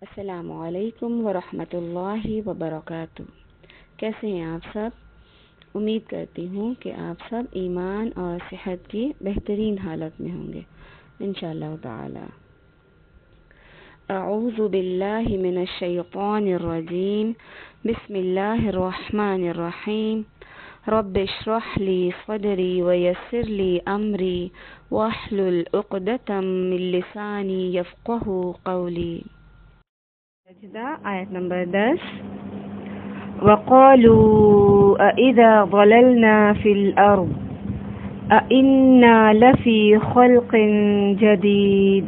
السلام علیکم ورحمۃ اللہ وبرکاتہ۔ کیسے ہیں آپ سب؟ امید کرتی ہوں کہ آپ سب ایمان اور صحت کی بہترین حالت میں ہوں گے انشاءاللہ تعالی۔ اعوذ باللہ من الشیطان الرجیم، بسم اللہ الرحمن الرحیم۔ رب اشرح لی صدری ویسر لی امری واحلل عقدۃ من لسانی یفقہوا قولی۔ آیت نمبر 10۔ وَقَالُوا أَإِذَا ضَلَلْنَا فِي الْأَرْضِ أَإِنَّا لَفِي خَلْقٍ جَدِيدٍ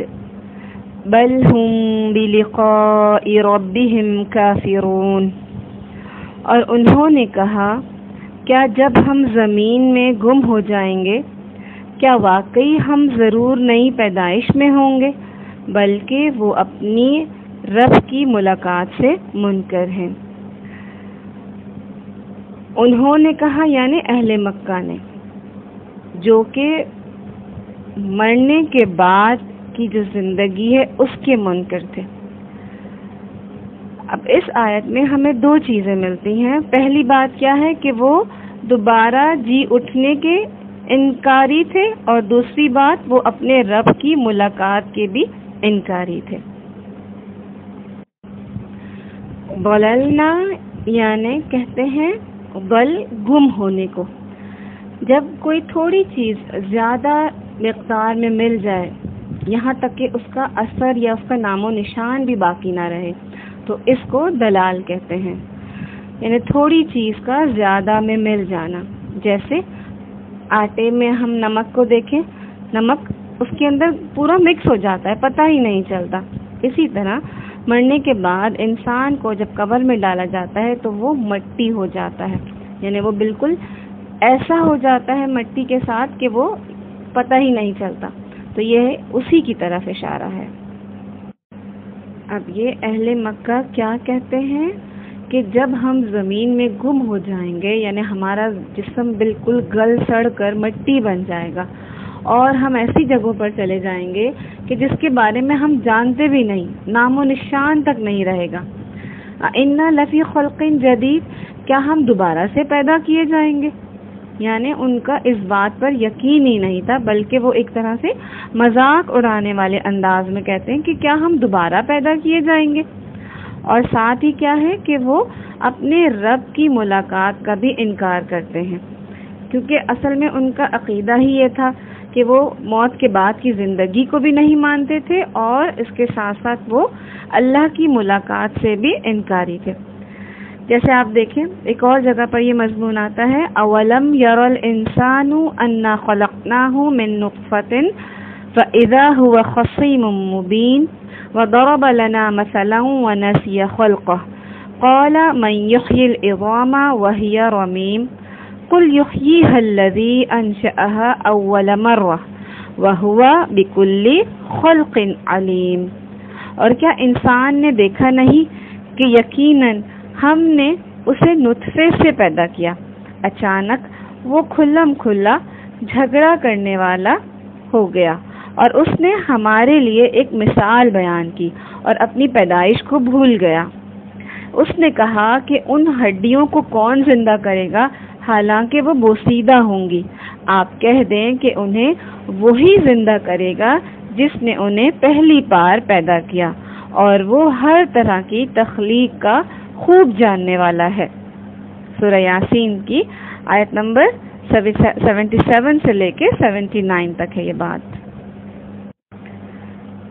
بَلْ هُمْ بِلِقَاءِ رَبِّهِمْ كَافِرُونَ۔ اور انہوں نے کہا، کیا جب ہم زمین میں گم ہو جائیں گے، کیا واقعی ہم ضرور نئی پیدائش میں ہوں گے، بلکہ وہ اپنی رب کی ملاقات سے منکر ہیں۔ انہوں نے کہا یعنی اہل مکہ نے، جو کہ مرنے کے بعد کی جو زندگی ہے اس کے منکر تھے۔ اب اس آیت میں ہمیں دو چیزیں ملتی ہیں۔ پہلی بات کیا ہے کہ وہ دوبارہ جی اٹھنے کے انکاری تھے، اور دوسری بات وہ اپنے رب کی ملاقات کے بھی انکاری تھے۔ ضللنا یعنی کہتے ہیں ضل گم ہونے کو۔ جب کوئی تھوڑی چیز زیادہ مقدار میں مل جائے، یہاں تک کہ اس کا اثر یا اس کا نام و نشان بھی باقی نہ رہے، تو اس کو دلال کہتے ہیں، یعنی تھوڑی چیز کا زیادہ میں مل جانا۔ جیسے آٹے میں ہم نمک کو دیکھیں، نمک اس کے اندر پورا مکس ہو جاتا ہے، پتہ ہی نہیں چلتا۔ اسی طرح مرنے کے بعد انسان کو جب قبر میں ڈالا جاتا ہے تو وہ مٹی ہو جاتا ہے، یعنی وہ بالکل ایسا ہو جاتا ہے مٹی کے ساتھ کہ وہ پتہ ہی نہیں چلتا۔ تو یہ اسی کی طرف اشارہ ہے۔ اب یہ اہل مکہ کیا کہتے ہیں کہ جب ہم زمین میں گم ہو جائیں گے، یعنی ہمارا جسم بالکل گل سڑ کر مٹی بن جائے گا، اور ہم ایسی جگہوں پر چلے جائیں گے کہ جس کے بارے میں ہم جانتے بھی نہیں، نام و نشان تک نہیں رہے گا۔ اِنَّا لَفِي خَلْقٍ جَدِيدٍ، کیا ہم دوبارہ سے پیدا کیے جائیں گے؟ یعنی ان کا اس بات پر یقین ہی نہیں تھا، بلکہ وہ ایک طرح سے مذاق اڑانے والے انداز میں کہتے ہیں کہ کیا ہم دوبارہ پیدا کیے جائیں گے۔ اور ساتھ ہی کیا ہے کہ وہ اپنے رب کی ملاقات کا بھی انکار کرتے ہیں، کیونکہ اصل میں ان کا عقیدہ ہی یہ تھا کہ وہ موت کے بعد کی زندگی کو بھی نہیں مانتے تھے، اور اس کے ساتھ ساتھ وہ اللہ کی ملاقات سے بھی انکاری تھے۔ جیسے آپ دیکھیں ایک اور جگہ پر یہ مضمون آتا ہے، اولم یر الانسان انا خلقناہ من نطفۃ فاذا هو خصیم مبین وضرب لنا مثلا ونسی خلقہ قال من یحیی العظام وهي رمیم قل یحییها الذی انشأها اول مرہ وهو بکل خلق علیم۔ اور کیا انسان نے دیکھا نہیں کہ یقیناً ہم نے اسے نطفے سے پیدا کیا، اچانک وہ کھلم کھلا جھگڑا کرنے والا ہو گیا، اور اس نے ہمارے لیے ایک مثال بیان کی اور اپنی پیدائش کو بھول گیا۔ اس نے کہا کہ ان ہڈیوں کو کون زندہ کرے گا حالانکہ وہ بوسیدہ ہوں گی۔ آپ کہہ دیں کہ انہیں وہی زندہ کرے گا جس نے انہیں پہلی بار پیدا کیا، اور وہ ہر طرح کی تخلیق کا خوب جاننے والا ہے۔ سورہ یاسین کی آیت نمبر 77 سے لے کے 79 تک ہے یہ بات۔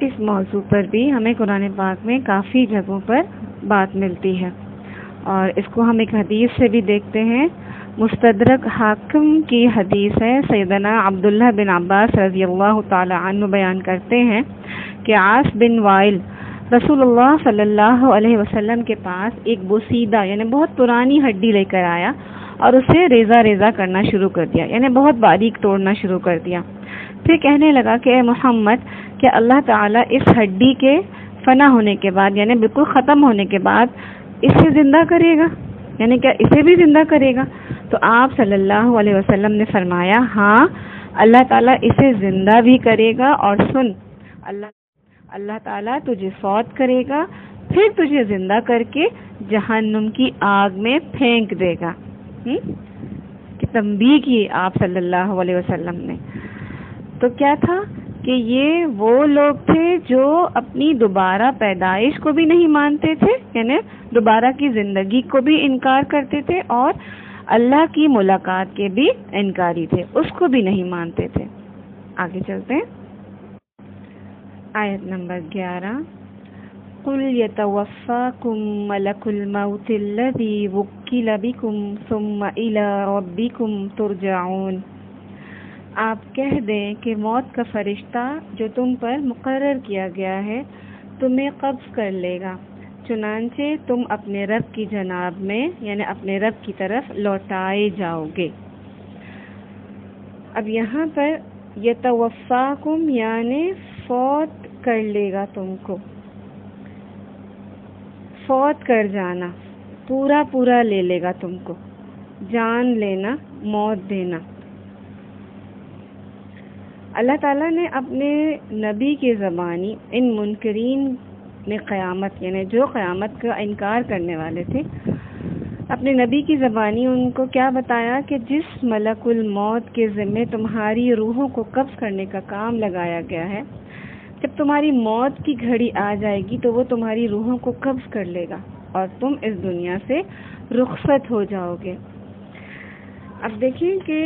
اس موضوع پر بھی ہمیں قرآن پاک میں کافی جگہوں پر بات ملتی ہے، اور اس کو ہم ایک حدیث سے بھی دیکھتے ہیں۔ مستدرک حاکم کی حدیث ہے، سیدنا عبداللہ بن عباس رضی اللہ تعالی عنہ بیان کرتے ہیں کہ عاص بن وائل رسول اللہ صلی اللہ علیہ وسلم کے پاس ایک بوسیدہ یعنی بہت پرانی ہڈی لے کر آیا، اور اسے ریزہ ریزہ کرنا شروع کر دیا، یعنی بہت باریک توڑنا شروع کر دیا۔ پھر کہنے لگا کہ اے محمد، کہ اللہ تعالیٰ اس ہڈی کے فنا ہونے کے بعد یعنی بالکل ختم ہونے کے بعد اسے زندہ کرے گا، یعنی کیا اسے بھی زندہ کرے گا؟ تو آپ صلی اللہ علیہ وسلم نے فرمایا، ہاں اللہ تعالیٰ اسے زندہ بھی کرے گا، اور سن، اللہ تعالیٰ تجھے فوت کرے گا، پھر تجھے زندہ کر کے جہنم کی آگ میں پھینک دے گا۔ کہ تنبیہ کی آپ صلی اللہ علیہ وسلم نے۔ تو کیا تھا کہ یہ وہ لوگ تھے جو اپنی دوبارہ پیدائش کو بھی نہیں مانتے تھے، یعنی دوبارہ کی زندگی کو بھی انکار کرتے تھے، اور اللہ کی ملاقات کے بھی انکاری تھے، اس کو بھی نہیں مانتے تھے۔ آگے چلتے ہیں، آیت نمبر 11۔ قُلْ يَتَوَفَّاكُمْ مَلَكُ الْمَوْتِ الَّذِي وُكِّلَ بِكُمْ ثُمَّ إِلَىٰ رَبِّكُمْ تُرْجَعُونَ۔ آپ کہہ دیں کہ موت کا فرشتہ جو تم پر مقرر کیا گیا ہے تمہیں قبض کر لے گا، چنانچہ تم اپنے رب کی جناب میں یعنی اپنے رب کی طرف لوٹائے جاؤ گے۔ اب یہاں پر یتوفاکم یعنی فوت کر لے گا، تم کو فوت کر جانا، پورا لے لے گا تم کو، جان لینا، موت دینا۔ اللہ تعالیٰ نے اپنے نبی کی زبانی ان منکرین نے قیامت یعنی جو قیامت کا انکار کرنے والے تھے، اپنے نبی کی زبانی ان کو کیا بتایا کہ جس ملک الموت کے ذمے تمہاری روحوں کو قبض کرنے کا کام لگایا گیا ہے، جب تمہاری موت کی گھڑی آ جائے گی تو وہ تمہاری روحوں کو قبض کر لے گا اور تم اس دنیا سے رخصت ہو جاؤ گے۔ اب دیکھیں کہ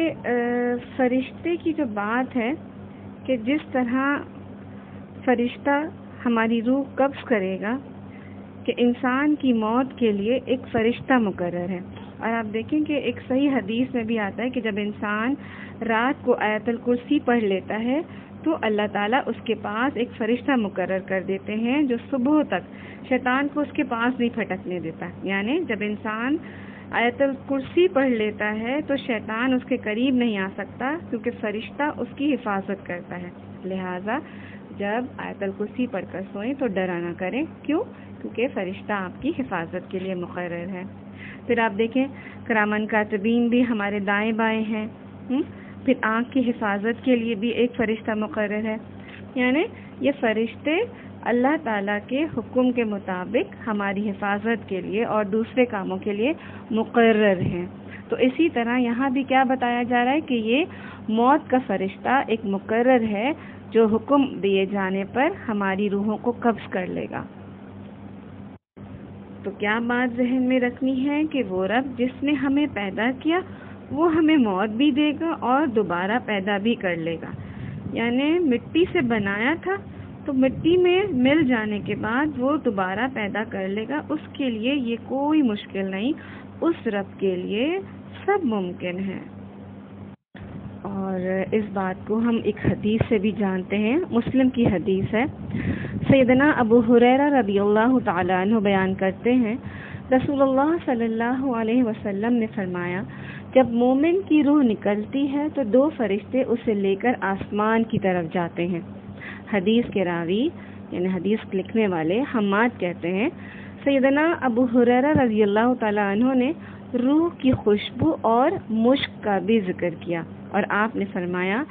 فرشتے کی جو بات ہے کہ جس طرح فرشتہ ہماری روح قبض کرے گا، کہ انسان کی موت کے لیے ایک فرشتہ مقرر ہے۔ اور آپ دیکھیں کہ ایک صحیح حدیث میں بھی آتا ہے کہ جب انسان رات کو آیت الکرسی پڑھ لیتا ہے تو اللہ تعالیٰ اس کے پاس ایک فرشتہ مقرر کر دیتے ہیں جو صبح تک شیطان کو اس کے پاس نہیں پھٹکنے دیتا۔ یعنی جب انسان آیت الکرسی پڑھ لیتا ہے تو شیطان اس کے قریب نہیں آ سکتا، کیونکہ فرشتہ اس کی حفاظت کرتا ہے۔ لہٰذا جب آیت الکرسی پڑھ کر سوئیں تو ڈرا نہ کریں، کیوں؟ کیونکہ فرشتہ آپ کی حفاظت کے لیے مقرر ہے۔ پھر آپ دیکھیں کرامن کاتبین بھی ہمارے دائیں بائیں ہیں، پھر آنکھ کی حفاظت کے لیے بھی ایک فرشتہ مقرر ہے۔ یعنی یہ فرشتے اللہ تعالیٰ کے حکم کے مطابق ہماری حفاظت کے لیے اور دوسرے کاموں کے لیے مقرر ہیں۔ تو اسی طرح یہاں بھی کیا بتایا جا رہا ہے کہ یہ موت کا فرشتہ ایک مقرر ہے جو حکم دیے جانے پر ہماری روحوں کو قبض کر لے گا۔ تو کیا بات ذہن میں رکھنی ہے کہ وہ رب جس نے ہمیں پیدا کیا وہ ہمیں موت بھی دے گا اور دوبارہ پیدا بھی کر لے گا۔ یعنی مٹی سے بنایا تھا تو مٹی میں مل جانے کے بعد وہ دوبارہ پیدا کر لے گا، اس کے لیے یہ کوئی مشکل نہیں، اس رب کے لیے سب ممکن ہے۔ اور اس بات کو ہم ایک حدیث سے بھی جانتے ہیں، مسلم کی حدیث ہے۔ سیدنا ابو ہریرہ رضی اللہ تعالیٰ عنہ بیان کرتے ہیں، رسول اللہ صلی اللہ علیہ وسلم نے فرمایا، جب مومن کی روح نکلتی ہے تو دو فرشتے اسے لے کر آسمان کی طرف جاتے ہیں۔ حدیث کے راوی یعنی حدیث لکھنے والے حماد کہتے ہیں، سیدنا ابو ہریرہ رضی اللہ تعالیٰ عنہ نے روح کی خوشبو اور مشک کا بھی ذکر کیا، اور آپ نے فرمایا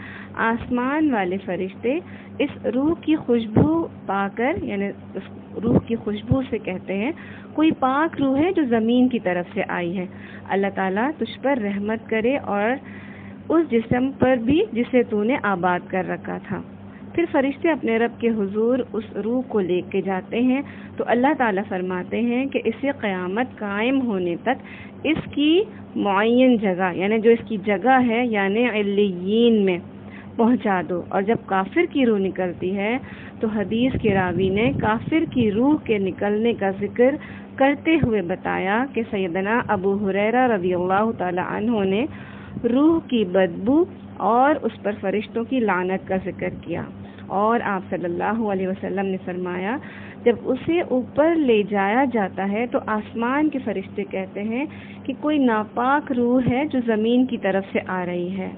آسمان والے فرشتے اس روح کی خوشبو پا کر یعنی اس روح کی خوشبو سے کہتے ہیں، کوئی پاک روح ہے جو زمین کی طرف سے آئی ہے، اللہ تعالیٰ تجھ پر رحمت کرے اور اس جسم پر بھی جسے تو نے آباد کر رکھا تھا۔ پھر فرشتے اپنے رب کے حضور اس روح کو لے کے جاتے ہیں تو اللہ تعالیٰ فرماتے ہیں کہ اسے قیامت قائم ہونے تک اس کی معین جگہ یعنی جو اس کی جگہ ہے یعنی علیین میں پہنچا دو۔ اور جب کافر کی روح نکلتی ہے تو حدیث کے راوی نے کافر کی روح کے نکلنے کا ذکر کرتے ہوئے بتایا کہ سیدنا ابو ہریرہ رضی اللہ تعالی عنہ نے روح کی بدبو اور اس پر فرشتوں کی لعنت کا ذکر کیا، اور آپ صلی اللہ علیہ وسلم نے فرمایا جب اسے اوپر لے جایا جاتا ہے تو آسمان کے فرشتے کہتے ہیں کہ کوئی ناپاک روح ہے جو زمین کی طرف سے آ رہی ہے۔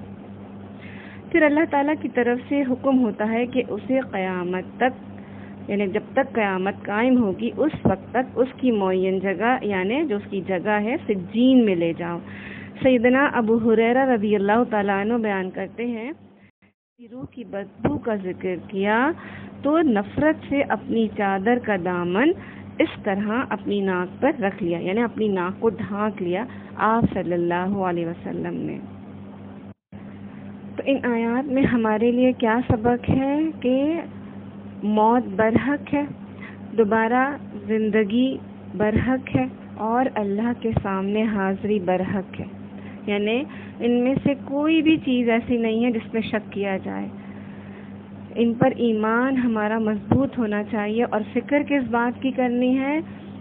پھر اللہ تعالیٰ کی طرف سے حکم ہوتا ہے کہ اسے قیامت تک یعنی جب تک قیامت قائم ہوگی اس وقت تک اس کی معین جگہ یعنی جو اس کی جگہ ہے سجین میں لے جاؤ۔ سیدنا ابو ہریرہ رضی اللہ تعالیٰ عنہ بیان کرتے ہیں، روح کی بدبو کا ذکر کیا تو نفرت سے اپنی چادر کا دامن اس طرح اپنی ناک پر رکھ لیا، یعنی اپنی ناک کو ڈھانک لیا آپ صلی اللہ علیہ وسلم نے۔ تو ان آیات میں ہمارے لیے کیا سبق ہے کہ موت برحق ہے، دوبارہ زندگی برحق ہے، اور اللہ کے سامنے حاضری برحق ہے، یعنی ان میں سے کوئی بھی چیز ایسی نہیں ہے جس میں شک کیا جائے۔ ان پر ایمان ہمارا مضبوط ہونا چاہیے، اور فکر کس بات کی کرنی ہے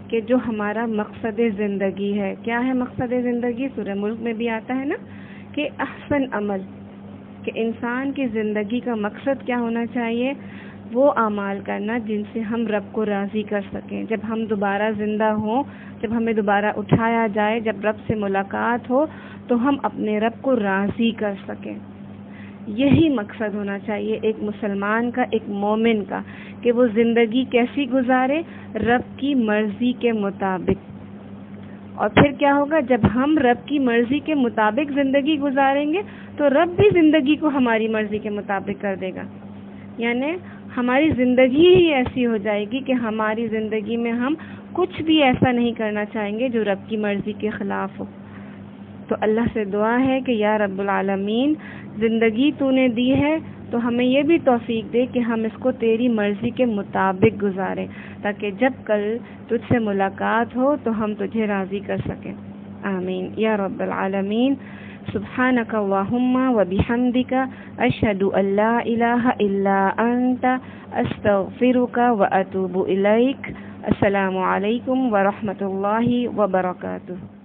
کہ جو ہمارا مقصد زندگی ہے۔ کیا ہے مقصد زندگی؟ سورہ ملک میں بھی آتا ہے نا کہ احسن عمل، کہ انسان کی زندگی کا مقصد کیا ہونا چاہیے؟ وہ اعمال کرنا جن سے ہم رب کو راضی کر سکیں۔ جب ہم دوبارہ زندہ ہوں، جب ہمیں دوبارہ اٹھایا جائے، جب رب سے ملاقات ہو، تو ہم اپنے رب کو راضی کر سکیں۔ یہی مقصد ہونا چاہیے ایک مسلمان کا، ایک مومن کا، کہ وہ زندگی کیسی گزارے؟ رب کی مرضی کے مطابق۔ اور پھر کیا ہوگا؟ جب ہم رب کی مرضی کے مطابق زندگی گزاریں گے تو رب بھی زندگی کو ہماری مرضی کے مطابق کر دے گا، یعنی ہماری زندگی ہی ایسی ہو جائے گی کہ ہماری زندگی میں ہم کچھ بھی ایسا نہیں کرنا چاہیں گے جو رب کی مرضی کے خلاف ہو۔ تو اللہ سے دعا ہے کہ یا رب العالمین، زندگی تو نے دی ہے تو ہمیں یہ بھی توفیق دے کہ ہم اس کو تیری مرضی کے مطابق گزاریں، تاکہ جب کل تجھ سے ملاقات ہو تو ہم تجھے راضی کر سکیں۔ آمین یا رب العالمین۔ سبحانک اللہم و بحمدک، اشہد ان لا الہ الا انت، استغفرک و اتوب الیک۔ السلام علیکم ورحمۃ اللہ وبرکاتہ۔